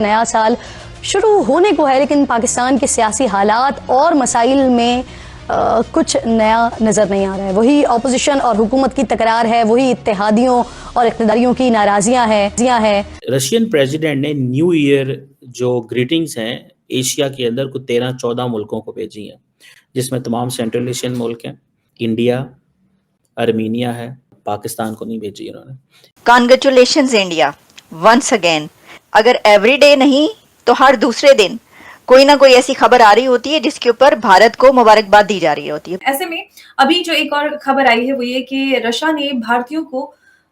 नया साल शुरू होने को है, लेकिन पाकिस्तान के सियासी हालात और मसाइल में कुछ नया नज़र नहीं आ रहा है। वही अपोजिशन और हुकूमत की तकरार है, वही इत्तेहादियों और इक़्तिदारियों की नाराज़ियाँ हैं। रशियन प्रेसिडेंट ने न्यू ईयर जो ग्रीटिंग्स हैं एशिया के अंदर कुछ 13-14 मुल्कों को भेजी हैं, जिसमें तमाम सेंट्रल एशियन मुल्क हैं, इंडिया, आर्मीनिया है, पाकिस्तान को नहीं भेजी इन्होंने। Congratulations India once again. अगर एवरीडे नहीं तो हर दूसरे दिन कोई ना कोई ऐसी खबर आ रही होती है जिसके ऊपर भारत को मुबारकबाद दी जा रही होती है। ऐसे में अभी जो एक और खबर आई है वो ये कि रशिया ने भारतीयों को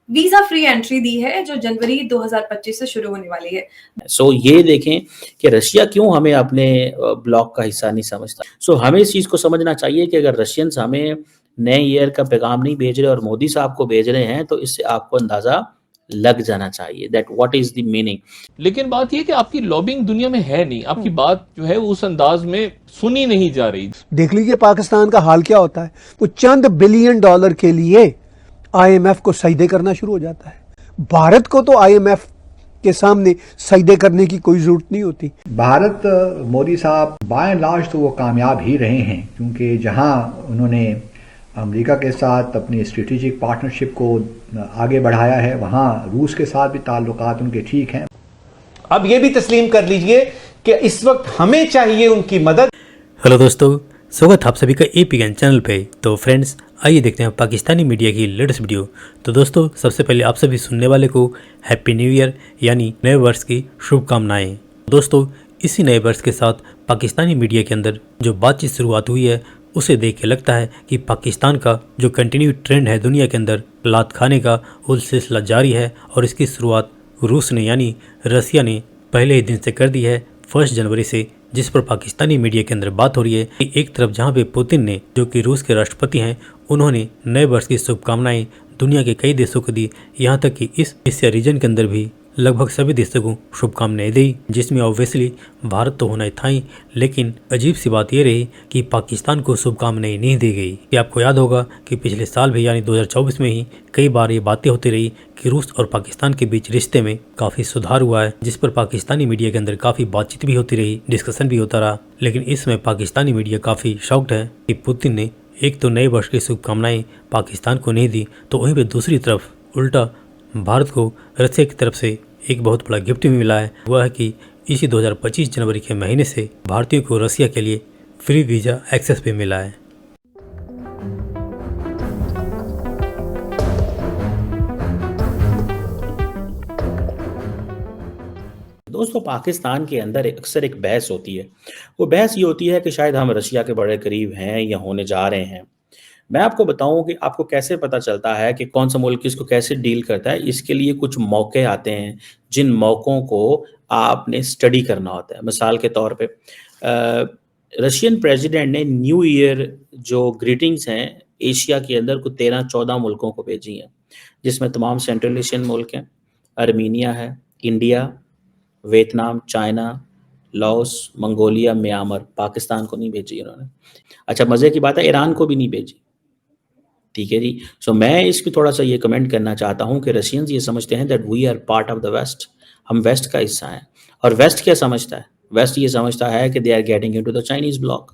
वीजा फ्री एंट्री दी है जो जनवरी 2025 से शुरू होने वाली है। सो ये देखें कि रशिया क्यों हमें अपने ब्लॉक का हिस्सा नहीं समझता। सो हमें इस चीज़ को समझना चाहिए कि अगर रशियंस हमें नए ईयर का पैगाम नहीं भेज रहे और मोदी साहब को भेज रहे हैं तो इससे आपको अंदाज़ा लग जाना चाहिए that what is the meaning. लेकिन बात यह कि आपकी लॉबिंग दुनिया में है नहीं, आपकी बात जो है उस अंदाज में सुनी नहीं जा रही। देख लीजिए पाकिस्तान का हाल क्या होता है, वो चंद बिलियन डॉलर के लिए आईएमएफ को सजदे करना शुरू हो जाता है। भारत को तो आईएमएफ के सामने सजदे करने की कोई जरूरत नहीं होती। भारत मोदी साहब बाय एंड लार्ज तो वो कामयाब ही रहे हैं, क्योंकि जहां उन्होंने अमेरिका के साथ अपनी स्ट्रेटेजिक पार्टनरशिप को आगे बढ़ाया है, वहां रूस के साथ भी ताल्लुकात उनके ठीक हैं। अब ये भी तस्लीम कर लीजिए कि इस वक्त हमें चाहिए उनकी मदद। हेलो दोस्तों, स्वागत आप सभी का एपीएन चैनल पे। तो फ्रेंड्स, आइए देखते हैं पाकिस्तानी मीडिया की लेटेस्ट वीडियो। तो दोस्तों, सबसे पहले आप सभी सुनने वाले को हैप्पी न्यू ईयर यानी नए वर्ष की शुभकामनाएं। दोस्तों, इसी नए वर्ष के साथ पाकिस्तानी मीडिया के अंदर जो बातचीत शुरुआत हुई है उसे देख के लगता है कि पाकिस्तान का जो कंटिन्यू ट्रेंड है दुनिया के अंदर लात खाने का, वो सिलसिला जारी है और इसकी शुरुआत रूस ने यानी रसिया ने पहले ही दिन से कर दी है 1 जनवरी से, जिस पर पाकिस्तानी मीडिया के अंदर बात हो रही है कि एक तरफ जहां पे पुतिन ने, जो कि रूस के राष्ट्रपति हैं, उन्होंने नए वर्ष की शुभकामनाएं दुनिया के कई देशों को दी, यहाँ तक कि इस एशिया रीजन के अंदर भी लगभग सभी देशों को शुभकामनाएं दी, जिसमें ऑब्वियसली भारत तो होना ही था ही, लेकिन अजीब सी बात यह रही कि पाकिस्तान को शुभकामनाएं नहीं दी गई। कि आपको याद होगा कि पिछले साल भी यानी 2024 में ही कई बार ये बातें होती रही कि रूस और पाकिस्तान के बीच रिश्ते में काफ़ी सुधार हुआ है, जिस पर पाकिस्तानी मीडिया के अंदर काफ़ी बातचीत भी होती रही, डिस्कशन भी होता रहा। लेकिन इसमें पाकिस्तानी मीडिया काफ़ी शॉक्ड है कि पुतिन ने एक तो नए वर्ष की शुभकामनाएं पाकिस्तान को नहीं दी, तो वहीं पर दूसरी तरफ उल्टा भारत को रसिया की तरफ से एक बहुत बड़ा गिफ्ट भी मिला है। वह है कि इसी 2025 जनवरी के महीने से भारतीयों को रसिया के लिए फ्री वीज़ा एक्सेस भी मिला है। दोस्तों, पाकिस्तान के अंदर अक्सर एक बहस होती है। वो बहस ये होती है कि शायद हम रशिया के बड़े करीब हैं या होने जा रहे हैं। मैं आपको बताऊं कि आपको कैसे पता चलता है कि कौन सा मुल्क इसको कैसे डील करता है। इसके लिए कुछ मौके आते हैं जिन मौक़ों को आपने स्टडी करना होता है। मिसाल के तौर पे रशियन प्रेसिडेंट ने न्यू ईयर जो ग्रीटिंग्स हैं एशिया के अंदर कुछ 13-14 मुल्कों को भेजी हैं, जिसमें तमाम सेंट्रल एशियन मुल्क हैं, आर्मीनिया है, India, Vietnam, China, Laos, Mongolia, Myanmar. Pakistan को नहीं भेजी इन्होंने। अच्छा, मज़े की बात है, ईरान को भी नहीं भेजी। ठीक है जी। सो मैं इसकी थोड़ा सा ये कमेंट करना चाहता हूँ कि रशियंस ये समझते हैं that we are part of the west, हम वेस्ट का हिस्सा हैं। और वेस्ट क्या समझता है? वेस्ट ये समझता है कि they are getting into the Chinese block.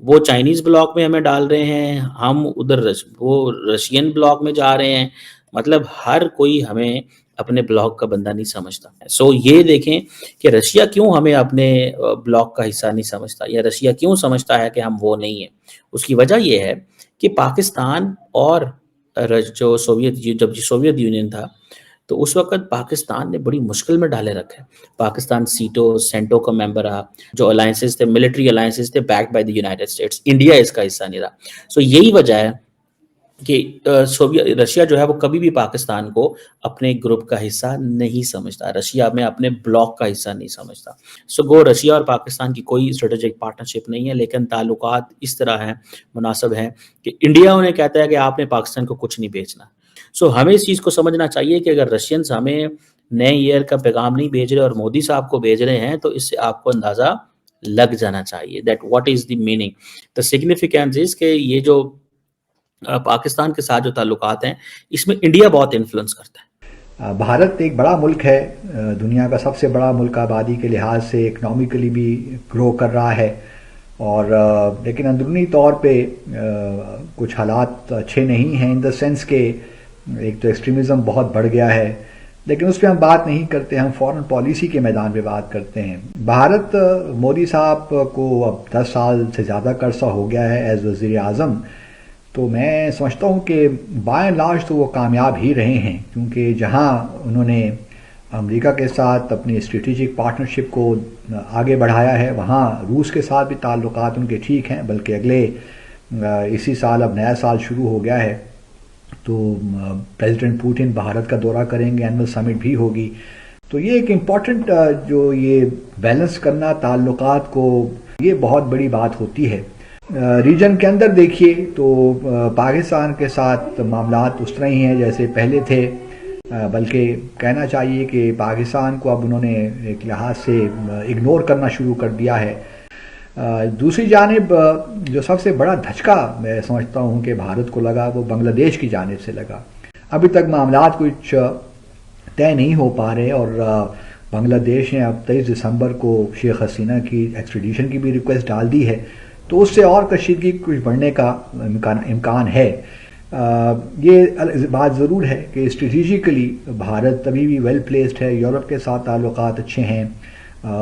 वो चाइनीज़ ब्लॉक में हमें डाल रहे हैं, हम उधर वो रशियन ब्लॉक में जा रहे हैं। मतलब हर कोई हमें अपने ब्लॉक का बंदा नहीं समझता। सो ये देखें कि रशिया क्यों हमें अपने ब्लॉक का हिस्सा नहीं समझता या रशिया क्यों समझता है कि हम वो नहीं हैं। उसकी वजह ये है कि पाकिस्तान और जो सोवियत यूनियन था, तो उस वक्त पाकिस्तान ने बड़ी मुश्किल में डाले रखा है। पाकिस्तान सेंटो का मेंबर रहा, जो अलायंसेस थे, मिलिट्री अलायंसेस थे backed by the United states. India इसका हिस्सा नहीं रहा। सो यही वजह है कि रशिया जो है वो कभी भी पाकिस्तान को अपने ग्रुप का हिस्सा नहीं समझता, रशिया में अपने ब्लॉक का हिस्सा नहीं समझता। सो रशिया और पाकिस्तान की कोई स्ट्रेटेजिक पार्टनरशिप नहीं है, लेकिन ताल्लुकात इस तरह हैं, मुनासिब हैं कि इंडिया उन्हें कहता है कि आपने पाकिस्तान को कुछ नहीं बेचना। सो हमें इस चीज़ को समझना चाहिए कि अगर रशियंस हमें नए ईयर का पैगाम नहीं भेज रहे और मोदी साहब को भेज रहे हैं तो इससे आपको अंदाज़ा लग जाना चाहिए that what is the meaning. The significance is कि ये जो पाकिस्तान के साथ जो ताल्लुकात हैं इसमें इंडिया बहुत इन्फ्लुएंस करता है। भारत एक बड़ा मुल्क है, दुनिया का सबसे बड़ा मुल्क आबादी के लिहाज से, इकनॉमिकली भी ग्रो कर रहा है और लेकिन अंदरूनी तौर पे कुछ हालात अच्छे नहीं हैं, इन द सेंस के एक तो एक्सट्रीमिज़म बहुत बढ़ गया है, लेकिन उस पर हम बात नहीं करते, हम फॉरेन पॉलिसी के मैदान पे बात करते हैं। भारत मोदी साहब को अब 10 साल से ज़्यादा का अरसा हो गया है एज वज़ीर आज़म, तो मैं समझता हूँ कि बाय एंड लार्ज तो वो कामयाब ही रहे हैं, क्योंकि जहाँ उन्होंने अमेरिका के साथ अपनी स्ट्रेटेजिक पार्टनरशिप को आगे बढ़ाया है, वहाँ रूस के साथ भी ताल्लुकात उनके ठीक हैं, बल्कि अगले इसी साल अब नया साल शुरू हो गया है तो प्रेसिडेंट पुतिन भारत का दौरा करेंगे, एनुअल समिट भी होगी, तो ये एक इम्पॉर्टेंट जो ये बैलेंस करना ताल्लुकात को, ये बहुत बड़ी बात होती है। रीजन के अंदर देखिए तो पाकिस्तान के साथ मामलात उस तरह ही हैं जैसे पहले थे, बल्कि कहना चाहिए कि पाकिस्तान को अब उन्होंने एक लिहाज से इग्नोर करना शुरू कर दिया है। दूसरी जानिब जो सबसे बड़ा धचका मैं समझता हूँ कि भारत को लगा वो बांग्लादेश की जानिब से लगा। अभी तक मामलात कुछ तय नहीं हो पा रहे और बांग्लादेश ने अब 23 दिसंबर को शेख हसीना की एक्सट्रेडिशन की भी रिक्वेस्ट डाल दी है, तो उससे और कशीदगी कुछ बढ़ने का इम्कान है। ये बात ज़रूर है कि स्ट्रेटिजिकली भारत अभी भी वेल प्लेस्ड है, यूरोप के साथ ताल्लुकात अच्छे हैं,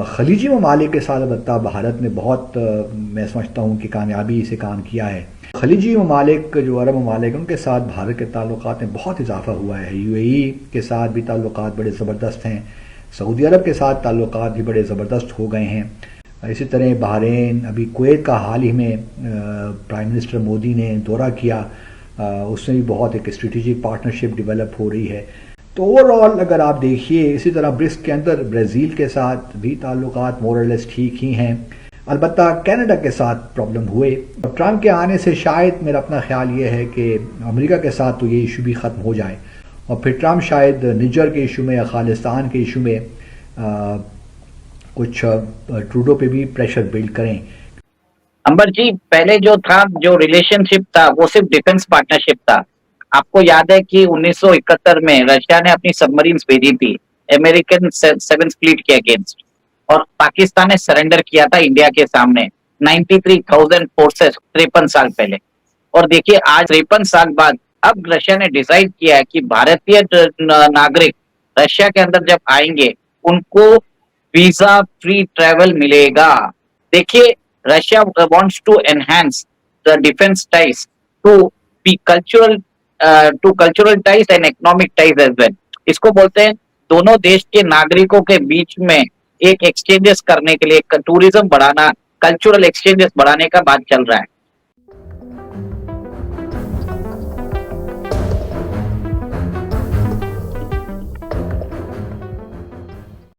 खलीजी ममालिक के साथ अलबत्ता भारत ने बहुत मैं समझता हूँ कि कामयाबी से काम किया है। खलीजी ममालिक जो अरब ममालिक उनके साथ भारत के ताल्लुकात में बहुत इजाफा हुआ है, यूएई के साथ भी ताल्लुकात बड़े ज़बरदस्त हैं, सऊदी अरब के साथ ताल्लुकात भी बड़े ज़बरदस्त हो गए हैं। इसी तरह बहरीन, अभी कुवैत का हाल ही में प्राइम मिनिस्टर मोदी ने दौरा किया, उसमें भी बहुत एक स्ट्रेटेजिक पार्टनरशिप डेवलप हो रही है। तो ओवरऑल अगर आप देखिए इसी तरह ब्रिक्स के अंदर ब्राज़ील के साथ भी ताल्लुकात मोरलेस ठीक ही हैं, अलबत्ता कनाडा के साथ प्रॉब्लम हुए। ट्रंप के आने से शायद मेरा अपना ख्याल ये है कि अमेरिका के साथ तो ये इशू भी ख़त्म हो जाए और फिर ट्रंप शायद निजर के इशू में या खालिस्तान के इशू में कुछ ट्रूडो पे भी प्रेशर बिल्ड करें। अंबर जी, पहले जो था, जो रिलेशनशिप था वो सिर्फ डिफेंस पार्टनरशिप था। आपको याद है कि 1971 में रशिया ने अपनी सबमरीन्स भेजी थी अमेरिकन 7th फ्लीट के अगेंस्ट और पाकिस्तान ने सरेंडर किया था इंडिया के सामने 93,000 फोर्सेस 53 साल पहले। और देखिए आज 53 साल बाद अब रशिया ने डिसाइड किया है कि भारतीय नागरिक रशिया के अंदर जब आएंगे उनको वीजा फ्री ट्रेवल मिलेगा। देखिए Russia wants to enhance the defence ties to be cultural ties and economic ties as well. इसको बोलते हैं दोनों देश के नागरिकों के बीच में एक एक्सचेंजेस करने के लिए टूरिज्म बढ़ाना, कल्चरल एक्सचेंजेस बढ़ाने का बात चल रहा है।